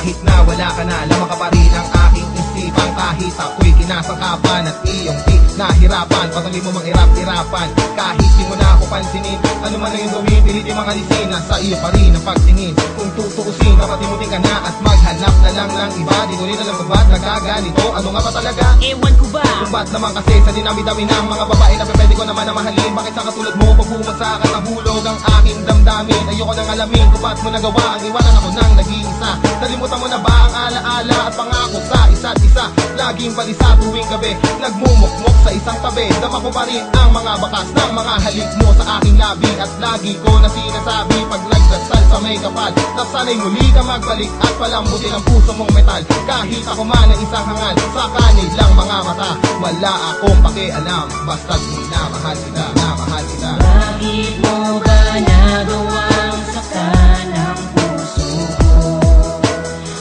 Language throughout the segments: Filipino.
Kahit na wala ka na, lamang ka pa rin ang aking isipan. Kahit ako'y kinasangkapan at iyong di nahirapan, patuloy mo mang hirap-hirapan. Kahit di mo na ako pansinin, ano man ang iyong gawin, pilitin mga lisin, nasa iyo pa rin ang pagtingin. Kung tutuusin, dapat imutin ka na at maghanap na lang ng iba. Di ko rin alam kung ba't nagaganito, ano nga ba talaga? Ewan ko ba? Kung ba't naman kasi sa dinami-dami ng mga babae na pwede ko naman na mahalin. Bakit sa katulad mo, pagbumansa ka nahulog ang aking damdamin. Ayoko nang alamin kung ba't mo nagawa ang iwanan ako ng nag-iisa. Nalimutan mo na ba ang alaala at pangako sa isa't isa? Laging balisa tuwing gabi, nagmumukmok sa isang tabi. Dama ko pa rin ang mga bakas ng mga halik mo sa aking labi. At lagi ko na sinasabi pag nagdasal sa may kapal, na sana'y muli ka magbalik at palambutin ang puso mong metal. Kahit ako man ang isang hangal sa kanilang mga mata, wala akong pakialam, basta't minamahal kita, minamahal kita. Bakit mo ba nagawang saktan ang puso ko?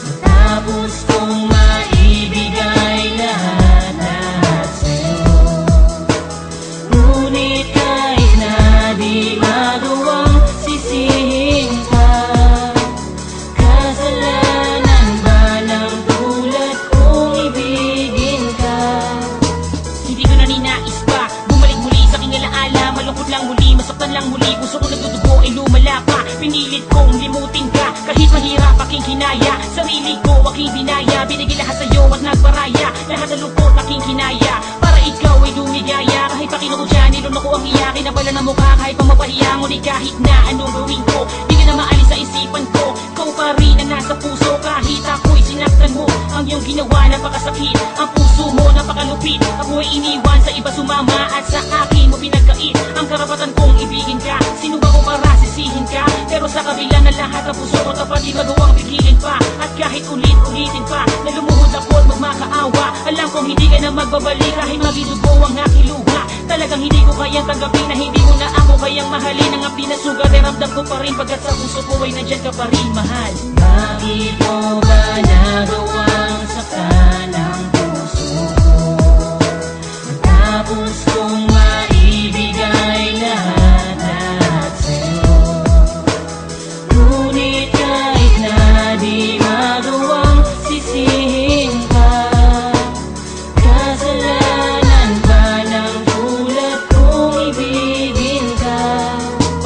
Matapos kong maibigay lahat sa'yo. Ngunit kahit na di magawang sisihin ka, kasalanan ba ng tulad kong ibigin ka? Hindi ko na ninais pa bumalik muli sa aking alaala. Malungkot lang muli, masaktan lang muli, puso ko nagdudugo ay lumala pa. Pinilit kong limutin ka, kahit mahirap aking kinaya. Sarili ko aking binaya, binigay lahat sa'yo at nagparaya. Lahat ng lungkot aking kinaya, para ikaw ay lumigaya. Kahit pa kinukudyan, nilun ako ang iyakin na pala na mukha. Kahit pa mapahiya, ngunit kahit na anong gawin ko, di ka na maalis sa isipan ko. Ikaw pa rin ang nasa puso, kahit ako'y sinaktan mo. Ang iyong ginawa napakasakit, ang puso mo napakalupit. Ako ay iniwan sa iba sumama at sa akin mo pinagkait. Ang karapatan kong ibigin ka, sino ba ko para sisihin ka? Pero sa kabila na lahat ang puso ko tapat di magawang pigilin pa. At kahit ulit-ulitin pa na lumuhod ako at magmakaawa, alam kong hindi ka na magbabalik kahit magidugo ang aking luha. Talagang hindi ko kayang tanggapin na hindi mo na ako kayang mahalin. Ang pinasugat ay ramdam ko pa rin pagkat sa puso ko ay nandyan ka pa rin, mahal. Bakit mo ba nagawang saktan ang puso ko? Matapos kong maibigay lahat sa'yo. Ngunit kahit na di magawang sisihin ka, kasalanan ba ng tulad kong ibigin ka?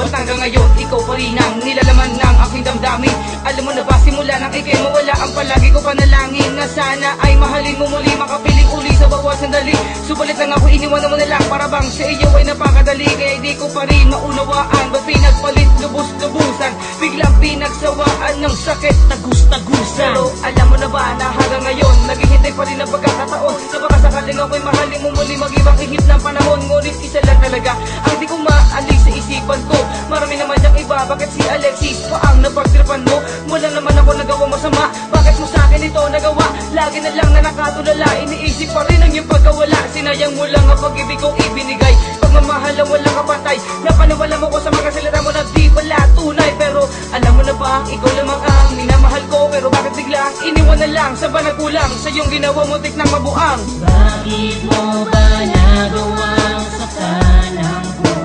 Ba't hanggang ngayon, ikaw pa rin ang nilalaman ng aking damdamin? Alam mo na ba, simula nang ikay mawala, ang palagi ko panalangin na sana ay mahalin mo muli, makapiling uli sa bawat sandali. Subalit lang ako, iniwan mo na lang, para bang sa iyo ay napakadali. Kaya di ko pa rin maunawaan, ba't pinagpalit lubos-lubusan, biglang pinagsawaan ng sakit, tagus-tagusan. Pero alam mo na ba na hanggang ngayon, naghihintay pa rin ang pagkakataon na baka sakaling ako'y mahalin mo muli, mag-ibang ihip ng panahon. Ngunit isa lang talaga ang di ko maalis sa isipan ko, marami naman yung iba. Bakit si Alexis pa ang napagtripan mo? Wala naman ako nagawa masama, bakit mo sa akin ito nagawa? Lagi na lang na nakatulala, iniisip pa rin ang iyong pagkawala. Sinayang mo lang ang pag-ibig kong ibinigay, pagmamahal ang walang kapatay. Napaniwala mo ko sa mga salita mo na di pala tunay. Pero alam mo na ba, ikaw lamang ang minamahal ko. Pero bakit biglang iniwan na lang, sa ba nagkulang sa iyong ginawa mo tik ng mabuang? Bakit mo ba nagawang saktan ang puso?